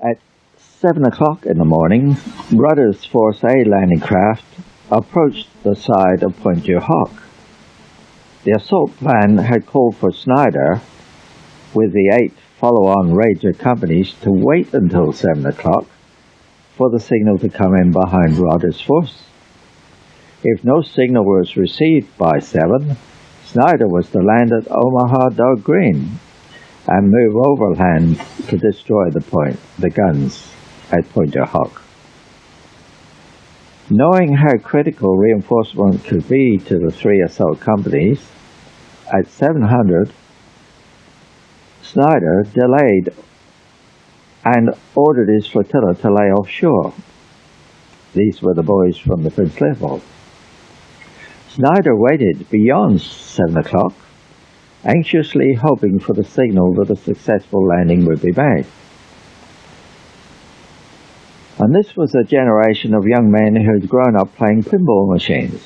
At 7 o'clock in the morning, Rudder's Force A landing craft approached the side of Pointe du Hoc. The assault plan had called for Snyder, with the 8 follow-on Ranger companies, to wait until 7 o'clock for the signal to come in behind Rudder's force. If no signal was received by 7, Snyder was to land at Omaha Dog Green and move overland to destroy the guns at Pointe du Hoc. Knowing how critical reinforcement could be to the 3 assault companies, at 700, Snyder delayed and ordered his flotilla to lay offshore. These were the boys from the Prince Leopold. Snyder waited beyond 7 o'clock, anxiously hoping for the signal that a successful landing would be made. And this was a generation of young men who had grown up playing pinball machines.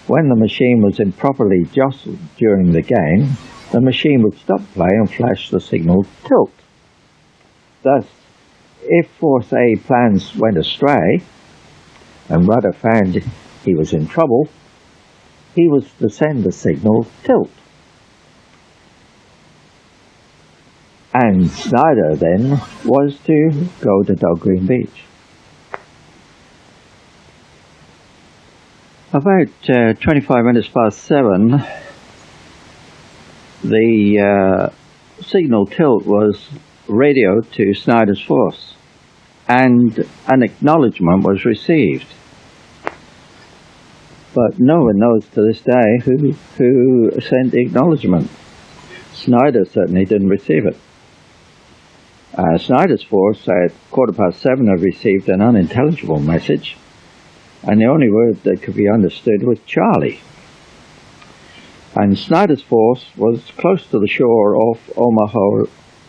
When the machine was improperly jostled during the game, the machine would stop play and flash the signal tilt. Thus, if Force A plans went astray, and Rudder found he was in trouble, he was to send the signal tilt. And Snyder then was to go to Dog Green Beach. About 25 minutes past 7, the signal tilt was radioed to Snyder's force, and an acknowledgement was received. But no one knows to this day who sent the acknowledgement. Snyder certainly didn't receive it. Snyder's force at 7:15 had received an unintelligible message, and the only word that could be understood was Charlie. And Snyder's force was close to the shore off Omaha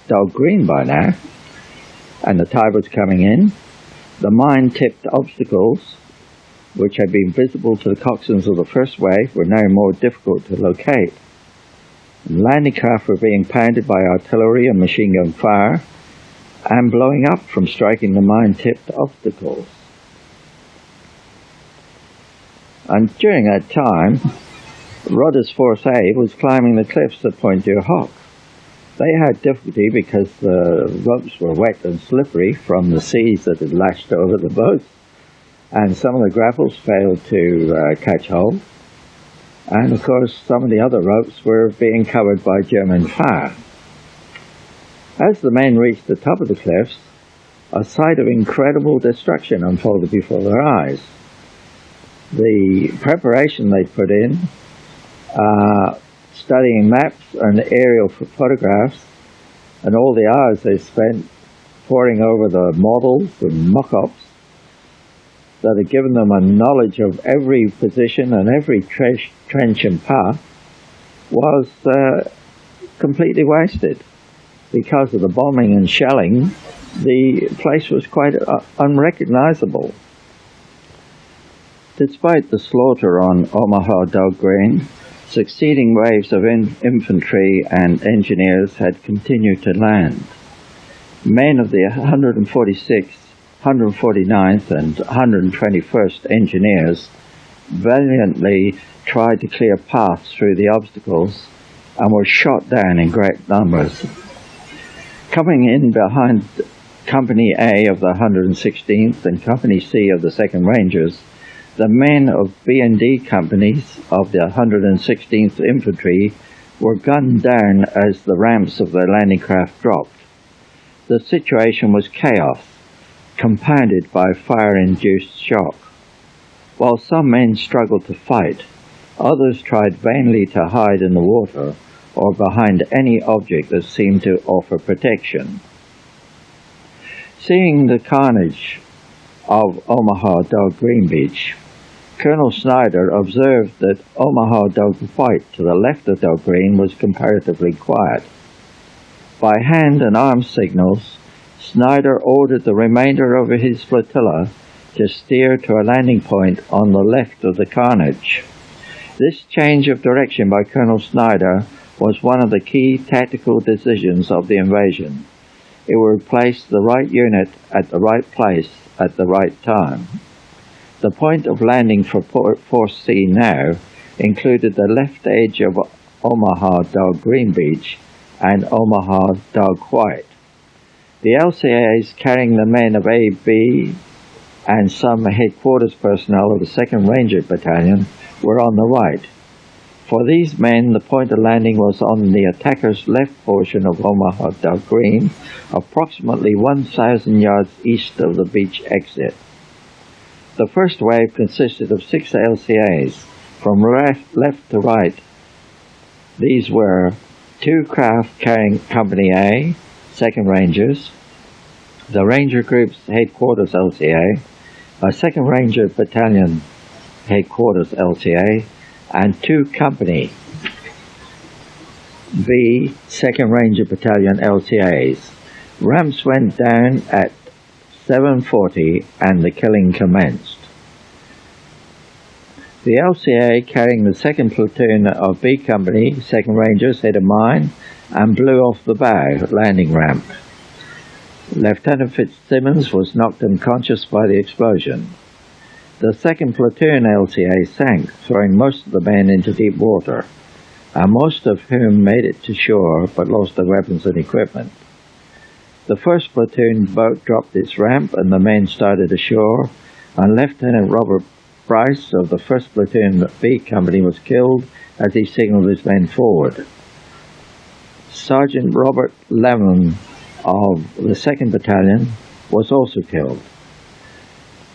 Dog Green by now, and the tide was coming in. The mine-tipped obstacles, which had been visible to the coxswains of the first wave, were now more difficult to locate. And landing craft were being pounded by artillery and machine gun fire, and blowing up from striking the mine-tipped obstacles. And during that time, Rudder's Force A was climbing the cliffs at Pointe du Hoc. They had difficulty because the ropes were wet and slippery from the seas that had lashed over the boats, and some of the grapples failed to catch hold. And of course, some of the other ropes were being covered by German fire. As the men reached the top of the cliffs, a sight of incredible destruction unfolded before their eyes. The preparation they put in, studying maps and aerial photographs, and all the hours they spent poring over the models and mock-ups that had given them a knowledge of every position and every trench and path, was completely wasted. Because of the bombing and shelling, the place was quite unrecognizable. Despite the slaughter on Omaha Dog Green, succeeding waves of infantry and engineers had continued to land. Men of the 146th, 149th and 121st Engineers valiantly tried to clear paths through the obstacles and were shot down in great numbers. Coming in behind Company A of the 116th and Company C of the 2nd Rangers, the men of B and D companies of the 116th Infantry were gunned down as the ramps of their landing craft dropped. The situation was chaos, compounded by fire-induced shock. While some men struggled to fight, others tried vainly to hide in the water or behind any object that seemed to offer protection. Seeing the carnage of Omaha Dog Green Beach, Colonel Snyder observed that Omaha Dog White to the left of Dog Green was comparatively quiet. By hand and arm signals, Snyder ordered the remainder of his flotilla to steer to a landing point on the left of the carnage. This change of direction by Colonel Snyder was one of the key tactical decisions of the invasion. it would replace the right unit at the right place at the right time. The point of landing for Force C now included the left edge of Omaha Dog Green Beach and Omaha Dog White. The LCAs carrying the men of A, B, and some headquarters personnel of the 2nd Ranger Battalion were on the right. For these men, the point of landing was on the attacker's left portion of Omaha Dog Green, approximately 1,000 yards east of the beach exit. The first wave consisted of 6 LCAs, from left to right. These were 2 craft carrying Company A, 2nd Rangers, the Ranger Group's Headquarters LCA, a 2nd Ranger Battalion Headquarters LCA, and 2 Company B, 2nd Ranger Battalion LCAs. Ramps went down at 7:40 and the killing commenced. The LCA carrying the 2nd Platoon of B Company, 2nd Rangers, hit a mine and blew off the bow landing ramp. Lieutenant Fitzsimmons was knocked unconscious by the explosion. The 2nd Platoon LCA sank, throwing most of the men into deep water, and most of whom made it to shore but lost their weapons and equipment. The 1st Platoon boat dropped its ramp and the men started ashore, and Lieutenant Robert Bryce of the 1st Platoon B Company was killed as he signaled his men forward. Sergeant Robert Lemon of the 2nd Battalion was also killed.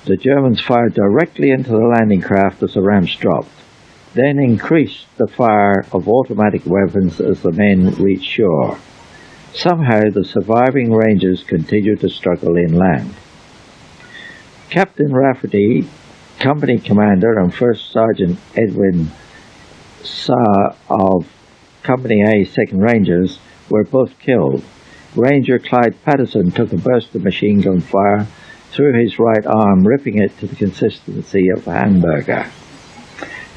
The Germans fired directly into the landing craft as the ramps dropped, then increased the fire of automatic weapons as the men reached shore. Somehow the surviving Rangers continued to struggle inland. Captain Rafferty, Company Commander, and 1st Sergeant Edwin Saar of Company A, 2nd Rangers, were both killed. Ranger Clyde Patterson took a burst of machine gun fire through his right arm, ripping it to the consistency of a hamburger.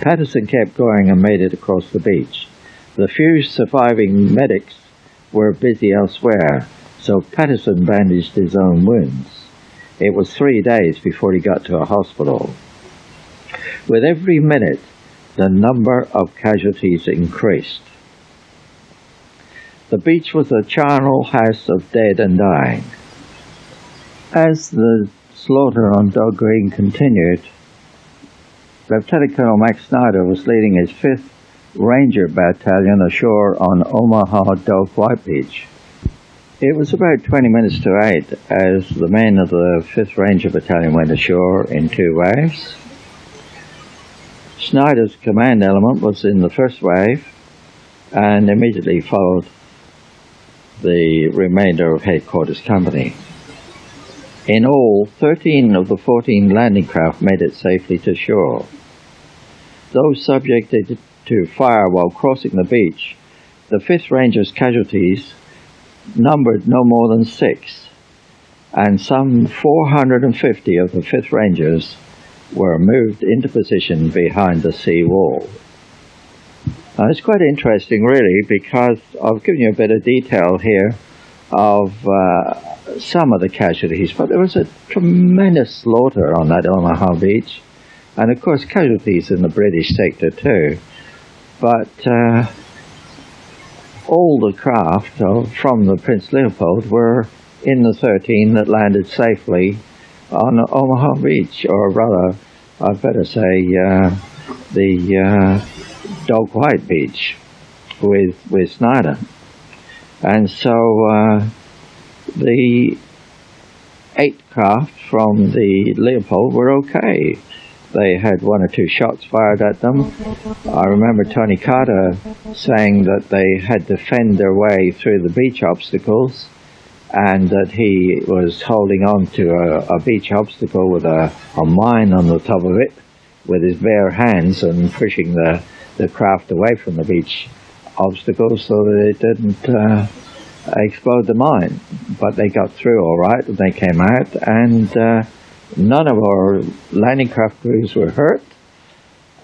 Patterson kept going and made it across the beach. The few surviving medics were busy elsewhere, so Patterson bandaged his own wounds. It was 3 days before he got to a hospital. With every minute, the number of casualties increased. The beach was a charnel house of dead and dying. As the slaughter on Dog Green continued, Lieutenant Colonel Max Snyder was leading his 5th Ranger Battalion ashore on Omaha Dog White Beach. It was about 20 minutes to 8 as the men of the 5th Ranger Battalion went ashore in 2 waves. Snyder's command element was in the first wave and immediately followed the remainder of Headquarters Company. In all, 13 of the 14 landing craft made it safely to shore. Those subjected to fire while crossing the beach, the 5th Rangers' casualties numbered no more than 6, and some 450 of the 5th Rangers were moved into position behind the sea wall. Now, it's quite interesting, really, because I've given you a bit of detail here of some of the casualties, but there was a tremendous slaughter on that Omaha beach, and of course casualties in the British sector too. But all the craft from the Prince Leopold were in the 13 that landed safely on Omaha Beach, or rather, I'd better say, the Dog White Beach with Snyder. And so the 8 craft from the Leopold were okay. They had 1 or 2 shots fired at them. I remember Tony Carter saying that they had to fend their way through the beach obstacles, and that he was holding on to a beach obstacle with a mine on the top of it with his bare hands and pushing the craft away from the beach obstacle so that it didn't explode the mine. But they got through all right, and they came out, and none of our landing craft crews were hurt,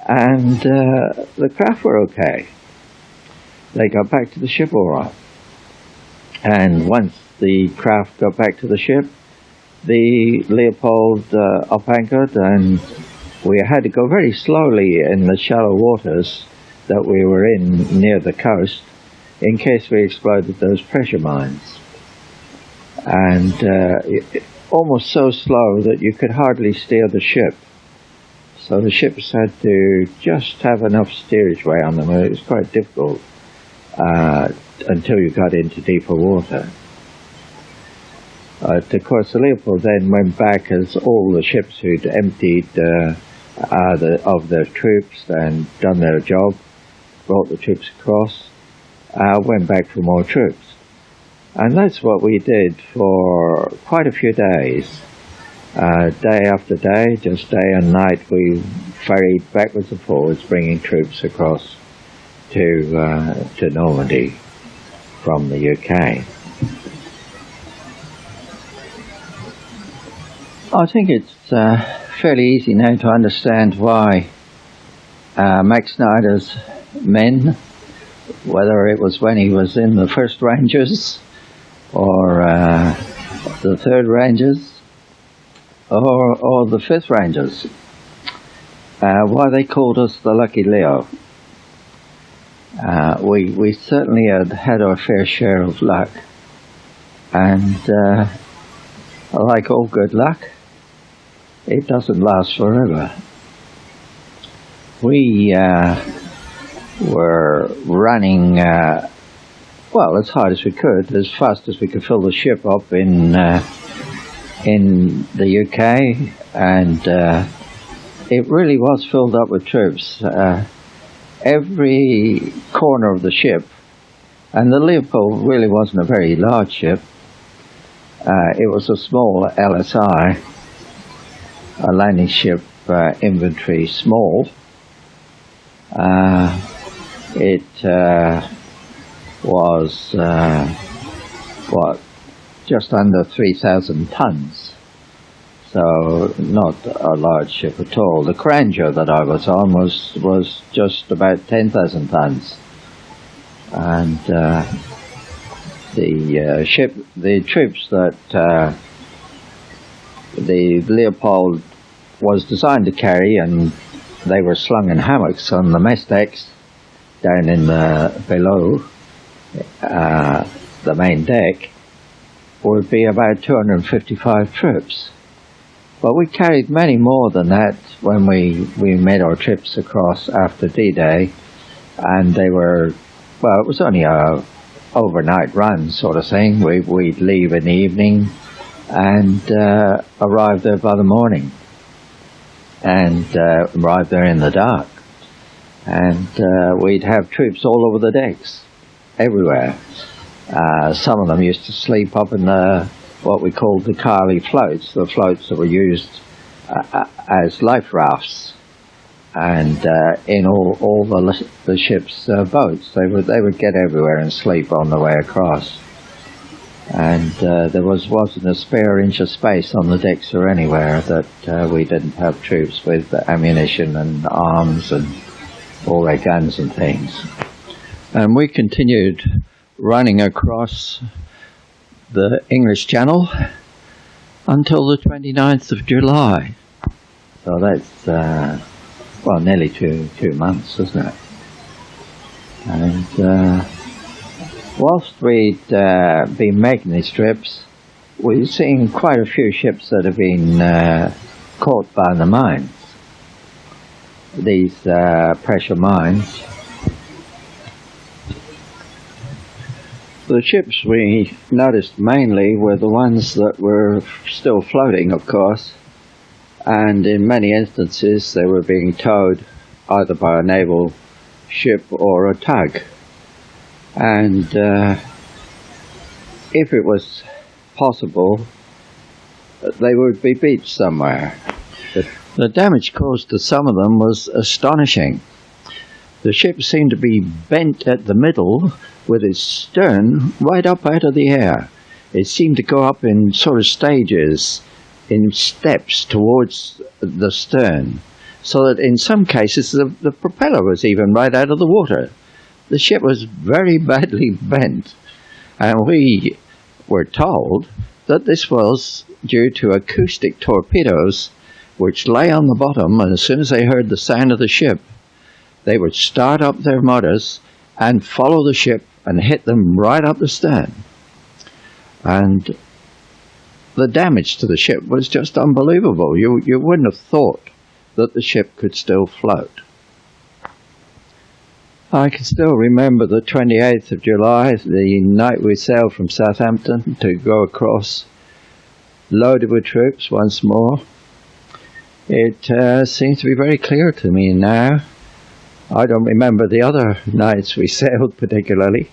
and the craft were okay. They got back to the ship all right. And once the craft got back to the ship, the Leopold up anchored, and we had to go very slowly in the shallow waters that we were in near the coast in case we exploded those pressure mines. And almost so slow that you could hardly steer the ship. So the ships had to just have enough steerage way on them. It was quite difficult until you got into deeper water. Of course, the Leopold then went back as all the ships who'd emptied of their troops and done their job, brought the troops across, went back for more troops. And that's what we did for quite a few days. Day after day, just day and night, we ferried backwards and forwards, bringing troops across to Normandy from the UK. I think it's fairly easy now to understand why Max Snyder's men, whether it was when he was in the 1st Rangers or the 3rd Rangers or the 5th Rangers, why they called us the Lucky Leo. We certainly had our fair share of luck, and like all good luck, it doesn't last forever. We were running, well, as hard as we could, as fast as we could fill the ship up in the UK, and it really was filled up with troops. Every corner of the ship, and the Leopold really wasn't a very large ship. It was a small LSI, a landing ship, inventory small. It was, just under 3,000 tons. So not a large ship at all. The Grandeur that I was on was just about 10,000 tons. And the troops that the Leopold was designed to carry, and they were slung in hammocks on the mess decks down in below the main deck, would be about 255 troops. But we carried many more than that when we made our trips across after D-Day, and they were, well, it was only a overnight run sort of thing. We'd leave in the evening and arrive there by the morning, and arrive there in the dark. And we'd have troops all over the decks, everywhere. Some of them used to sleep up in what we called the Carly floats, the floats that were used as life rafts, and in all the ship's boats. They would get everywhere and sleep on the way across. And there wasn't a spare inch of space on the decks or anywhere that we didn't have troops with ammunition and arms and all their guns and things. And we continued running across the English Channel until the 29th of July. So that's, well, nearly two months, isn't it? And whilst we'd been making these trips, we've seen quite a few ships that have been caught by the mines, these pressure mines. The ships we noticed mainly were the ones that were still floating, of course, and in many instances they were being towed either by a naval ship or a tug. And if it was possible, they would be beached somewhere. The damage caused to some of them was astonishing. The ship seemed to be bent at the middle with its stern right up out of the air. It seemed to go up in sort of stages, in steps towards the stern, so that in some cases the propeller was even right out of the water. The ship was very badly bent, and we We're told that this was due to acoustic torpedoes which lay on the bottom, and as soon as they heard the sound of the ship, they would start up their motors and follow the ship and hit them right up the stern. And the damage to the ship was just unbelievable. You wouldn't have thought that the ship could still float. I can still remember the 28th of July, the night we sailed from Southampton to go across, loaded with troops once more. It seems to be very clear to me now. I don't remember the other nights we sailed particularly.